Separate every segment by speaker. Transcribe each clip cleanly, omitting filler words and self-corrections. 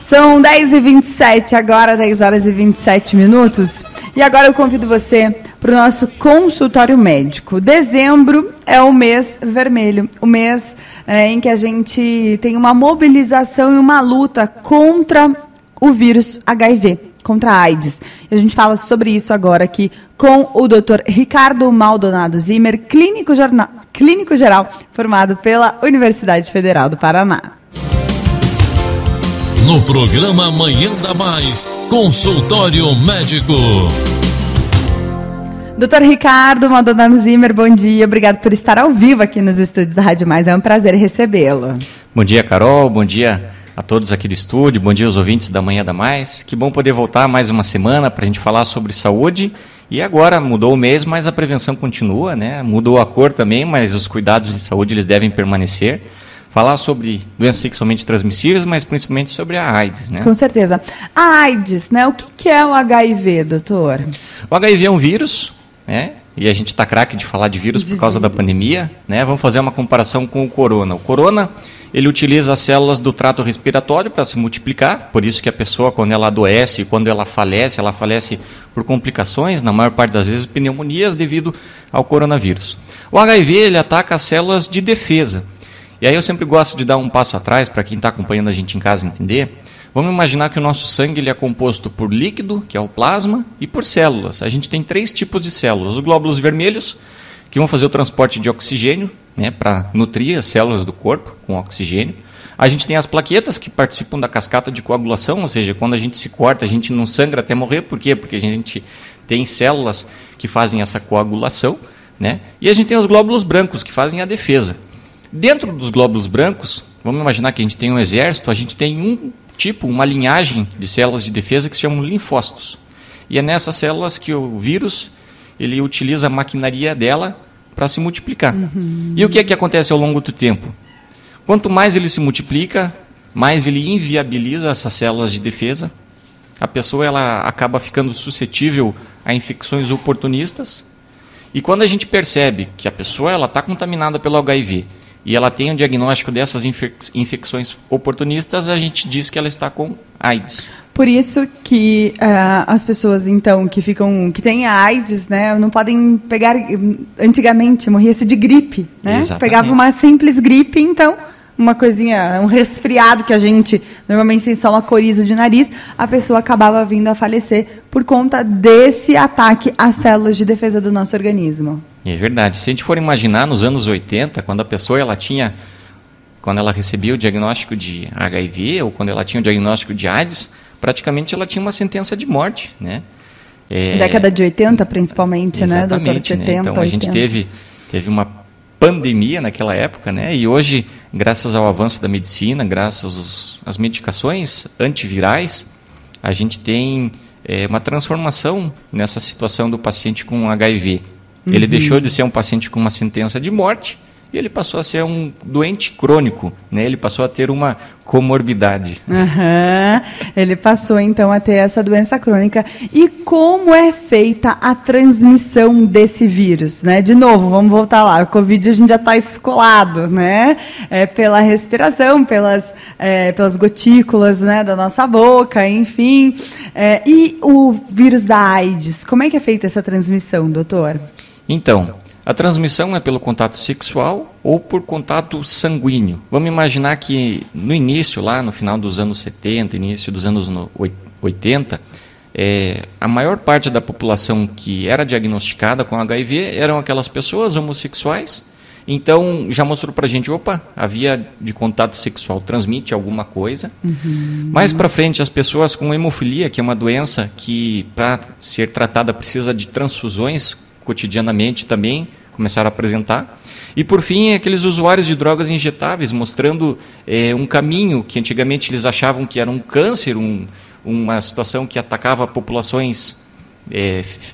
Speaker 1: São 10h27, agora 10 horas e 27 minutos. E agora eu convido você para o nosso consultório médico. Dezembro é o mês vermelho, o mês em que a gente tem uma mobilização e uma luta contra o vírus HIV, contra a AIDS. E a gente fala sobre isso agora aqui com o Dr. Ricardo Maldonado Zimmer, clínico geral, formado pela Universidade Federal do Paraná.
Speaker 2: No programa Manhã da Mais, consultório médico.
Speaker 1: Dr. Ricardo Maldonado Zimmer, bom dia. Obrigado por estar ao vivo aqui nos estúdios da Rádio Mais. É um prazer recebê-lo.
Speaker 3: Bom dia, Carol. Bom dia a todos aqui do estúdio. Bom dia aos ouvintes da Manhã da Mais. Que bom poder voltar mais uma semana para a gente falar sobre saúde. E agora mudou o mês, mas a prevenção continua, né? Mudou a cor também, mas os cuidados de saúde eles devem permanecer. Falar sobre doenças sexualmente transmissíveis, mas principalmente sobre a AIDS, né?
Speaker 1: Com certeza. A AIDS, né? O que é o HIV, doutor?
Speaker 3: O HIV é um vírus, né? E a gente está craque de falar de vírus por causa da pandemia, né? Vamos fazer uma comparação com o corona. O corona, ele utiliza as células do trato respiratório para se multiplicar, por isso que a pessoa, quando ela adoece, quando ela falece por complicações, na maior parte das vezes, pneumonias devido ao coronavírus. O HIV, ele ataca as células de defesa. E aí eu sempre gosto de dar um passo atrás para quem está acompanhando a gente em casa entender. Vamos imaginar que o nosso sangue ele é composto por líquido, que é o plasma, e por células. A gente tem 3 tipos de células. Os glóbulos vermelhos, que vão fazer o transporte de oxigênio, né, para nutrir as células do corpo com oxigênio. A gente tem as plaquetas, que participam da cascata de coagulação, ou seja, quando a gente se corta, a gente não sangra até morrer. Por quê? Porque a gente tem células que fazem essa coagulação, né? E a gente tem os glóbulos brancos, que fazem a defesa. Dentro dos glóbulos brancos, vamos imaginar que a gente tem um exército, a gente tem uma linhagem de células de defesa que se chamam linfócitos. E é nessas células que o vírus ele utiliza a maquinaria dela para se multiplicar. E o que é que acontece ao longo do tempo? Quanto mais ele se multiplica, mais ele inviabiliza essas células de defesa. A pessoa ela acaba ficando suscetível a infecções oportunistas. E quando a gente percebe que a pessoa está contaminada pelo HIV, e ela tem um diagnóstico dessas infecções oportunistas, a gente diz que ela está com AIDS.
Speaker 1: Por isso que as pessoas, então, que têm a AIDS, né, não podem pegar... Antigamente, morria-se de gripe, né?
Speaker 3: Exatamente.
Speaker 1: Pegava uma simples gripe, então, uma coisinha, um resfriado que a gente normalmente tem só uma coriza de nariz, a pessoa acabava vindo a falecer por conta desse ataque às células de defesa do nosso organismo.
Speaker 3: É verdade. Se a gente for imaginar nos anos 80, quando a pessoa quando ela recebia o diagnóstico de HIV ou quando ela tinha o diagnóstico de AIDS, praticamente ela tinha uma sentença de morte, né?
Speaker 1: Década de 80, principalmente, né, doutor?
Speaker 3: Exatamente,
Speaker 1: 70,
Speaker 3: né? Então
Speaker 1: 80.
Speaker 3: a gente teve uma pandemia naquela época, né? E hoje, graças ao avanço da medicina, graças às medicações antivirais, a gente tem uma transformação nessa situação do paciente com HIV. Ele deixou de ser um paciente com uma sentença de morte e ele passou a ser um doente crônico, né? Ele passou a ter uma comorbidade.
Speaker 1: Ele passou, então, a ter essa doença crônica. E como é feita a transmissão desse vírus, né? De novo, vamos voltar lá. O Covid a gente já está escolado, né? Pela respiração, pelas gotículas, né, da nossa boca, enfim. E o vírus da AIDS, como é que é feita essa transmissão, doutor?
Speaker 3: Então, a transmissão é pelo contato sexual ou por contato sanguíneo. Vamos imaginar que no início, lá no final dos anos 70, início dos anos 80, a maior parte da população que era diagnosticada com HIV eram aquelas pessoas homossexuais. Então, já mostrou para a gente, a via de contato sexual transmite alguma coisa. Mais para frente, as pessoas com hemofilia, que é uma doença que, para ser tratada, precisa de transfusões cotidianamente também começaram a apresentar. E, por fim, aqueles usuários de drogas injetáveis, mostrando um caminho que antigamente eles achavam que era um câncer, uma situação que atacava populações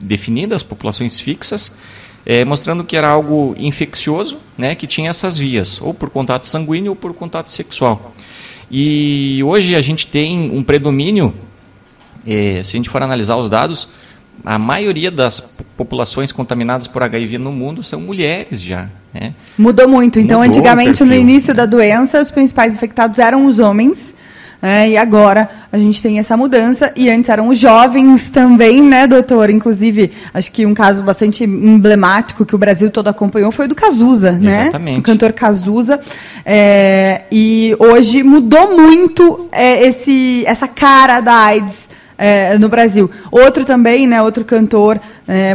Speaker 3: definidas, populações fixas, mostrando que era algo infeccioso, né, que tinha essas vias, ou por contato sanguíneo ou por contato sexual. E hoje a gente tem um predomínio, se a gente for analisar os dados, a maioria das populações contaminadas por HIV no mundo são mulheres já, né?
Speaker 1: Mudou muito. Então, antigamente, no início da doença, os principais infectados eram os homens, e agora a gente tem essa mudança, e antes eram os jovens também, né, doutor? Inclusive, acho que um caso bastante emblemático que o Brasil todo acompanhou foi o do Cazuza, né?
Speaker 3: Exatamente.
Speaker 1: O cantor Cazuza. E hoje mudou muito essa cara da AIDS no Brasil. Outro também, né, outro cantor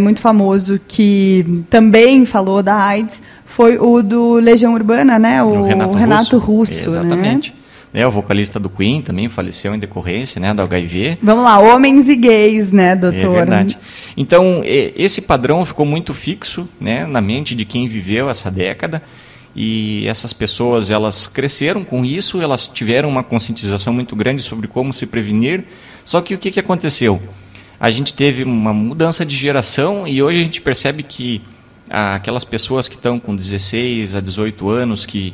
Speaker 1: muito famoso que também falou da AIDS foi o do Legião Urbana, né? O Renato Russo.
Speaker 3: Exatamente. Né? O vocalista do Queen também faleceu em decorrência, né, do HIV.
Speaker 1: Vamos lá, homens e gays, né, doutor?
Speaker 3: É verdade. Então, esse padrão ficou muito fixo, né, na mente de quem viveu essa década, e essas pessoas, elas cresceram com isso, elas tiveram uma conscientização muito grande sobre como se prevenir. Só que o que aconteceu? A gente teve uma mudança de geração, e hoje a gente percebe que aquelas pessoas que estão com 16 a 18 anos, que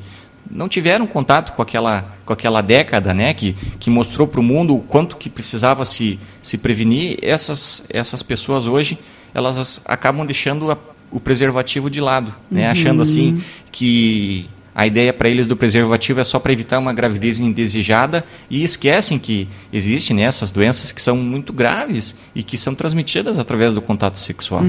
Speaker 3: não tiveram contato com aquela década, né, que mostrou para o mundo o quanto que precisava se prevenir, essas pessoas hoje, elas acabam deixando o preservativo de lado, né, achando assim que a ideia para eles do preservativo é só para evitar uma gravidez indesejada, e esquecem que existem, né, essas doenças que são muito graves e que são transmitidas através do contato sexual.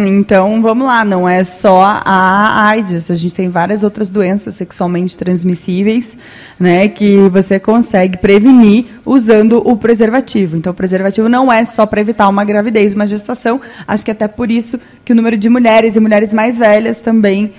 Speaker 1: Então, vamos lá, não é só a AIDS, a gente tem várias outras doenças sexualmente transmissíveis, né, que você consegue prevenir usando o preservativo. Então, o preservativo não é só para evitar uma gravidez, uma gestação. Acho que até por isso que o número de mulheres e mulheres mais velhas também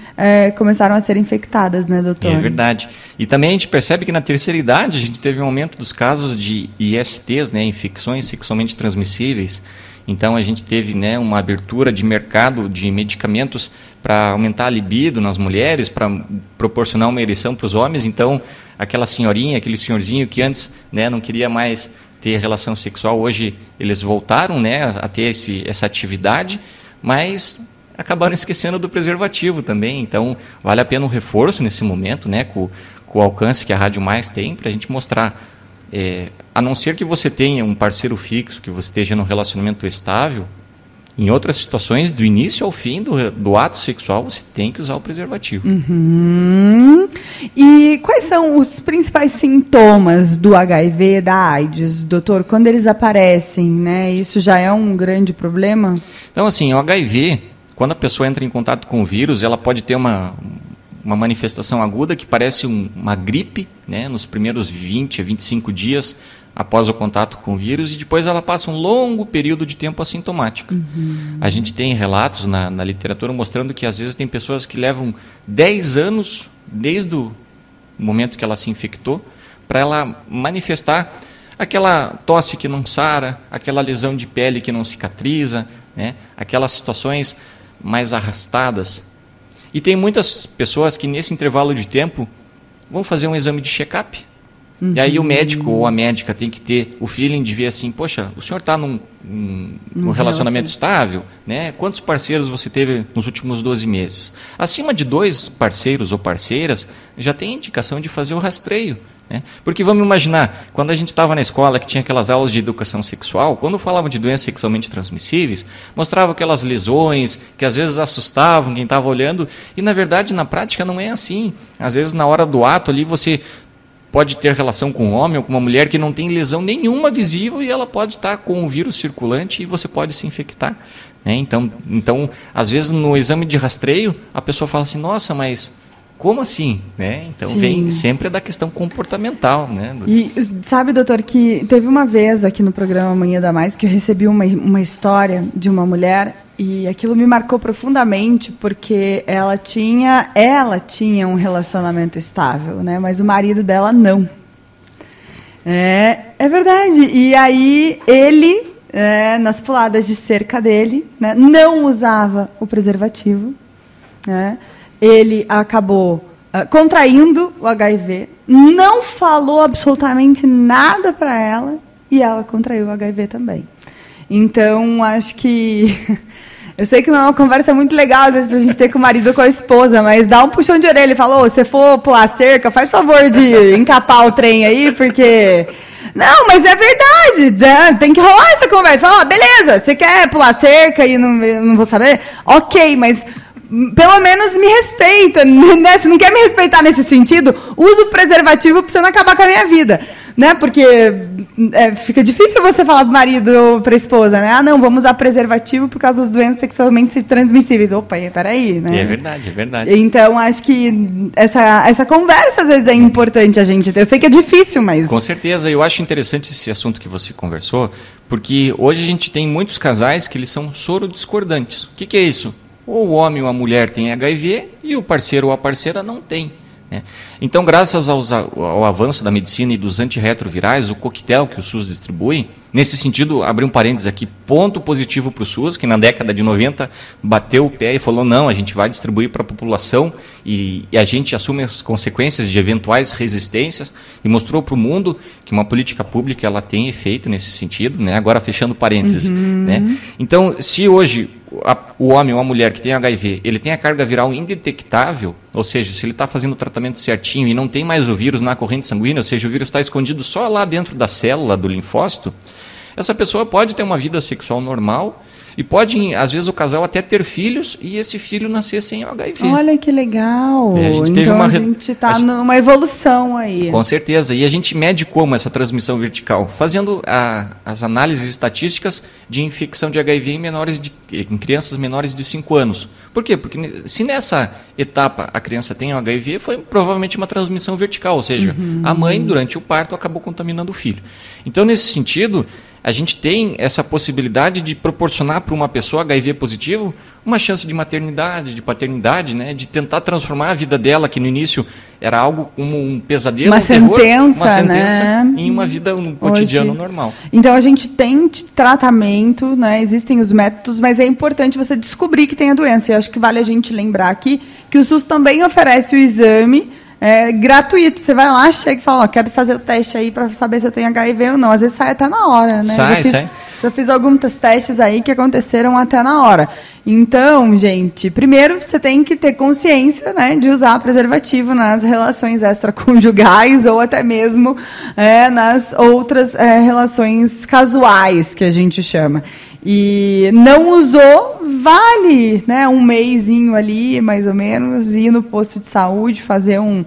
Speaker 1: começaram a ser infectadas, né, doutor?
Speaker 3: É verdade. E também a gente percebe que na terceira idade a gente teve um aumento dos casos de ISTs, né, infecções sexualmente transmissíveis. Então a gente teve, né, uma abertura de mercado de medicamentos para aumentar a libido nas mulheres, para proporcionar uma ereção para os homens. Então aquela senhorinha, aquele senhorzinho que antes, né, não queria mais ter relação sexual, hoje eles voltaram, né, a ter essa atividade, mas acabaram esquecendo do preservativo também. Então vale a pena um reforço nesse momento, né, com o alcance que a Rádio Mais tem, para a gente mostrar, a não ser que você tenha um parceiro fixo, que você esteja num relacionamento estável, em outras situações, do início ao fim do ato sexual, você tem que usar o preservativo.
Speaker 1: E quais são os principais sintomas do HIV, da AIDS, doutor? Quando eles aparecem, né? Isso já é um grande problema?
Speaker 3: Então, assim, o HIV, quando a pessoa entra em contato com o vírus, ela pode ter uma manifestação aguda que parece uma gripe, né, nos primeiros 20 a 25 dias após o contato com o vírus, e depois ela passa um longo período de tempo assintomática. A gente tem relatos na literatura mostrando que às vezes tem pessoas que levam 10 anos, desde o momento que ela se infectou, para ela manifestar aquela tosse que não sara, aquela lesão de pele que não cicatriza, né, aquelas situações mais arrastadas. E tem muitas pessoas que nesse intervalo de tempo vão fazer um exame de check-up. E aí o médico ou a médica tem que ter o feeling de ver assim, poxa, o senhor está num relacionamento estável, né? Quantos parceiros você teve nos últimos 12 meses? Acima de 2 parceiros ou parceiras, já tem indicação de fazer o rastreio. Né? Porque vamos imaginar, quando a gente estava na escola que tinha aquelas aulas de educação sexual, quando falavam de doenças sexualmente transmissíveis, mostravam aquelas lesões que às vezes assustavam quem estava olhando, e na verdade na prática não é assim. Às vezes na hora do ato ali você pode ter relação com um homem ou com uma mulher que não tem lesão nenhuma visível, e ela pode estar com o vírus circulante e você pode se infectar. Né? Então, às vezes no exame de rastreio a pessoa fala assim, nossa, mas como assim? Né? Então vem sempre da questão comportamental. Né?
Speaker 1: E sabe, doutor, que teve uma vez aqui no programa Manhã da Mais que eu recebi uma história de uma mulher, e aquilo me marcou profundamente, porque ela tinha um relacionamento estável, né? Mas o marido dela não. É verdade. E aí ele, nas puladas de cerca dele, né, não usava o preservativo, né? Ele acabou contraindo o HIV, não falou absolutamente nada para ela, e ela contraiu o HIV também. Então, acho que... Eu sei que não é uma conversa muito legal, às vezes, para a gente ter com o marido ou com a esposa, mas dá um puxão de orelha e fala, se for pular cerca, faz favor de encapar o trem aí, porque... Não, mas é verdade, tem que rolar essa conversa. Fala, beleza, você quer pular cerca e não vou saber? Ok, mas pelo menos me respeita, né? Se não quer me respeitar nesse sentido, usa o preservativo para você não acabar com a minha vida, né? Porque fica difícil você falar pro marido ou pra esposa, né? Ah, não, vamos usar preservativo por causa das doenças sexualmente transmissíveis. Opa, peraí, né?
Speaker 3: É verdade.
Speaker 1: Então, acho que essa conversa, às vezes, é importante a gente ter. Eu sei que é difícil, mas...
Speaker 3: Com certeza. Eu acho interessante esse assunto que você conversou, porque hoje a gente tem muitos casais que eles são soro-discordantes. O que é isso? Ou o homem ou a mulher tem HIV e o parceiro ou a parceira não tem. Né? Então, graças ao avanço da medicina e dos antirretrovirais, o coquetel que o SUS distribui, nesse sentido, abri um parênteses aqui, ponto positivo para o SUS, que na década de 90 bateu o pé e falou, não, a gente vai distribuir para a população e a gente assume as consequências de eventuais resistências e mostrou para o mundo que uma política pública ela tem efeito nesse sentido, né? Agora fechando parênteses. Né? Então, se hoje o homem ou a mulher que tem HIV, ele tem a carga viral indetectável, ou seja, se ele está fazendo o tratamento certinho e não tem mais o vírus na corrente sanguínea, ou seja, o vírus está escondido só lá dentro da célula do linfócito, essa pessoa pode ter uma vida sexual normal e pode, às vezes, o casal até ter filhos e esse filho nascer sem HIV.
Speaker 1: Olha que legal! A gente está numa evolução aí.
Speaker 3: Com certeza. E a gente mede como essa transmissão vertical? Fazendo as análises estatísticas de infecção de HIV em crianças menores de 5 anos. Por quê? Porque se nessa etapa a criança tem HIV, foi provavelmente uma transmissão vertical, ou seja, a mãe, durante o parto, acabou contaminando o filho. Então, nesse sentido, a gente tem essa possibilidade de proporcionar para uma pessoa HIV positivo uma chance de maternidade, de paternidade, né? De tentar transformar a vida dela, que no início era algo como um pesadelo,
Speaker 1: uma sentença,
Speaker 3: né? Em uma vida, um cotidiano normal.
Speaker 1: Então, a gente tem tratamento, né? Existem os métodos, mas é importante você descobrir que tem a doença. E eu acho que vale a gente lembrar aqui que o SUS também oferece o exame gratuito. Você vai lá, chega e fala, quero fazer o teste aí para saber se eu tenho HIV ou não. Às vezes sai até na hora, né?
Speaker 3: Sai.
Speaker 1: Eu fiz alguns testes aí que aconteceram até na hora. Então, gente, primeiro você tem que ter consciência, né, de usar preservativo nas relações extraconjugais ou até mesmo nas outras relações casuais, que a gente chama. E não usou, vale, né, um mesinho ali, mais ou menos, ir no posto de saúde, fazer um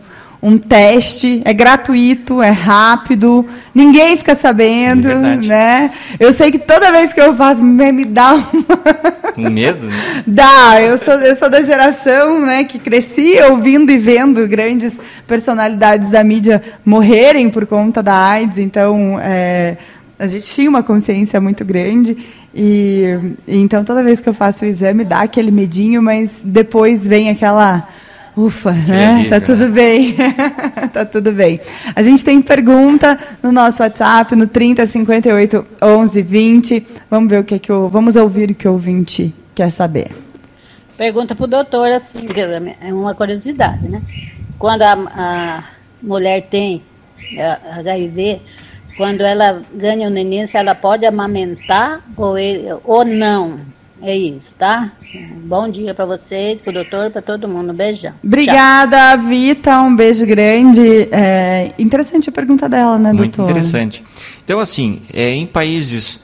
Speaker 1: teste, é gratuito, é rápido, ninguém fica sabendo, né? Eu sei que toda vez que eu faço, me dá
Speaker 3: um medo, né?
Speaker 1: Dá, eu sou da geração, né, que cresci ouvindo e vendo grandes personalidades da mídia morrerem por conta da AIDS, então a gente tinha uma consciência muito grande e então toda vez que eu faço o exame dá aquele medinho, mas depois vem aquela ufa, né?
Speaker 3: Alívio,
Speaker 1: tá tudo bem. Tá tudo bem. A gente tem pergunta no nosso WhatsApp, no 30 58 11 20. Vamos ver vamos ouvir o que o ouvinte quer saber.
Speaker 4: Pergunta para o doutor, assim, é uma curiosidade, né? Quando a mulher tem HIV, quando ela ganha o neném, se ela pode amamentar ou não? É isso, tá? Bom dia para você, para o doutor, para todo mundo. Um beijão.
Speaker 1: Obrigada, tchau. Vita. Um beijo grande. Interessante a pergunta dela, né, doutor?
Speaker 3: Muito interessante. Então, assim, em países...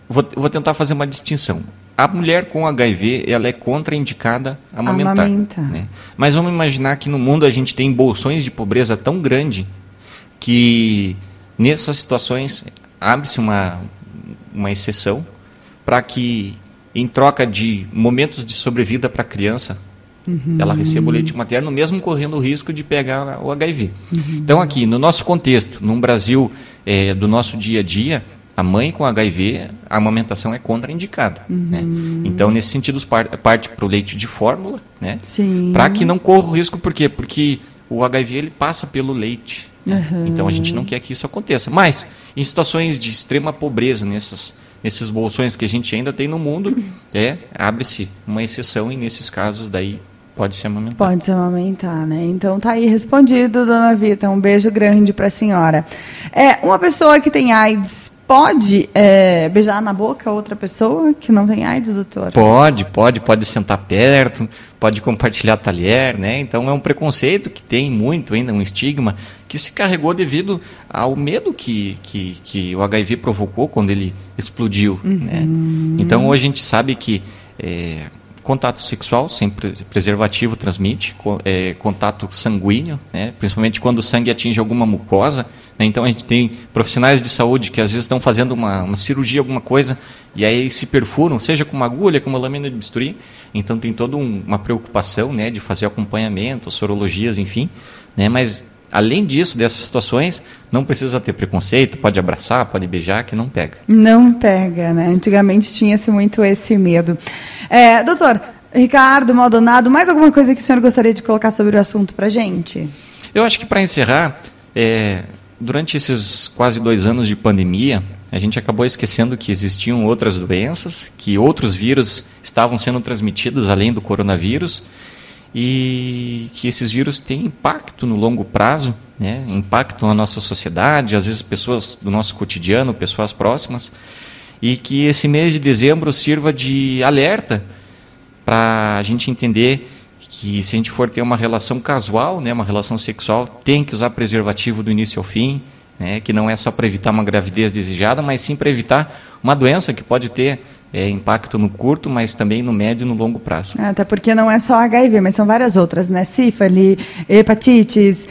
Speaker 3: Vou tentar fazer uma distinção. A mulher com HIV, ela é contraindicada a amamentar. Né? Mas vamos imaginar que no mundo a gente tem bolsões de pobreza tão grande que nessas situações abre-se uma exceção para que, em troca de momentos de sobrevida para a criança, ela receba o leite materno, mesmo correndo o risco de pegar o HIV. Então, aqui, no nosso contexto, no Brasil do nosso dia a dia, a mãe com HIV, a amamentação é contraindicada. Né? Então, nesse sentido, parte para o leite de fórmula, né? Para que não corra o risco. Por quê? Porque o HIV ele passa pelo leite. Né? Então, a gente não quer que isso aconteça. Mas, em situações de extrema pobreza, nesses bolsões que a gente ainda tem no mundo, abre-se uma exceção e nesses casos daí pode se amamentar.
Speaker 1: Pode se amamentar, né? Então tá aí respondido, dona Vita. Um beijo grande para a senhora. Uma pessoa que tem AIDS pode beijar na boca outra pessoa que não tem AIDS, doutor?
Speaker 3: Pode sentar perto, pode compartilhar talher, né? Então é um preconceito que tem muito ainda, um estigma que se carregou devido ao medo que o HIV provocou quando ele explodiu, né? Então hoje a gente sabe que contato sexual, sem preservativo transmite, contato sanguíneo, né? Principalmente quando o sangue atinge alguma mucosa, né? Então a gente tem profissionais de saúde que às vezes estão fazendo uma cirurgia, alguma coisa, e aí se perfuram, seja com uma agulha, com uma lâmina de bisturi. Então tem toda uma preocupação, né, de fazer acompanhamento, sorologias, enfim, né? Mas além disso, dessas situações, não precisa ter preconceito, pode abraçar, pode beijar, que não pega.
Speaker 1: Não pega, né? Antigamente tinha-se muito esse medo. Doutor Ricardo Maldonado, mais alguma coisa que o senhor gostaria de colocar sobre o assunto para a gente?
Speaker 3: Eu acho que para encerrar, durante esses quase 2 anos de pandemia, a gente acabou esquecendo que existiam outras doenças, que outros vírus estavam sendo transmitidos além do coronavírus, e que esses vírus têm impacto no longo prazo, né? Impactam na nossa sociedade, às vezes pessoas do nosso cotidiano, pessoas próximas, e que esse mês de dezembro sirva de alerta para a gente entender que se a gente for ter uma relação casual, né, uma relação sexual, tem que usar preservativo do início ao fim, né, que não é só para evitar uma gravidez desejada, mas sim para evitar uma doença que pode ter impacto no curto, mas também no médio e no longo prazo.
Speaker 1: Até porque não é só HIV, mas são várias outras, né? Sífilis, hepatites,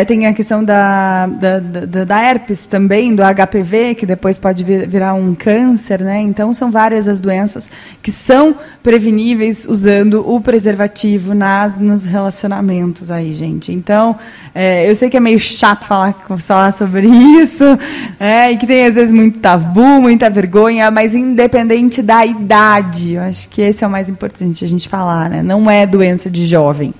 Speaker 1: tem a questão da herpes também, do HPV, que depois pode virar um câncer, né? Então, são várias as doenças que são preveníveis usando o preservativo nos relacionamentos aí, gente. Então, eu sei que é meio chato falar sobre isso, e que tem, às vezes, muito tabu, muita vergonha, mas independente da idade, eu acho que esse é o mais importante a gente falar, né? Não é doença de jovem,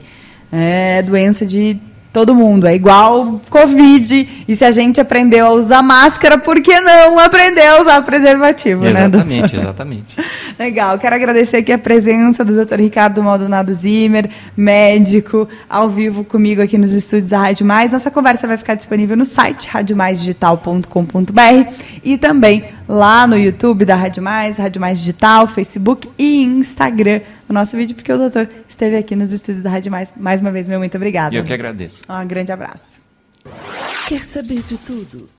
Speaker 1: é doença de todo mundo, é igual Covid, e se a gente aprendeu a usar máscara, por que não aprender a usar preservativo,
Speaker 3: exatamente,
Speaker 1: né, doutor?
Speaker 3: Exatamente.
Speaker 1: Legal, quero agradecer aqui a presença do Dr. Ricardo Maldonado Zimmer, médico, ao vivo comigo aqui nos estúdios da Rádio Mais. Nossa conversa vai ficar disponível no site radiomaisdigital.com.br e também lá no YouTube da Rádio Mais Digital, Facebook e Instagram, o nosso vídeo, porque o doutor esteve aqui nos estúdios da Rádio Mais uma vez, muito obrigada.
Speaker 3: Eu que agradeço.
Speaker 1: Um grande abraço.
Speaker 5: Quer saber de tudo?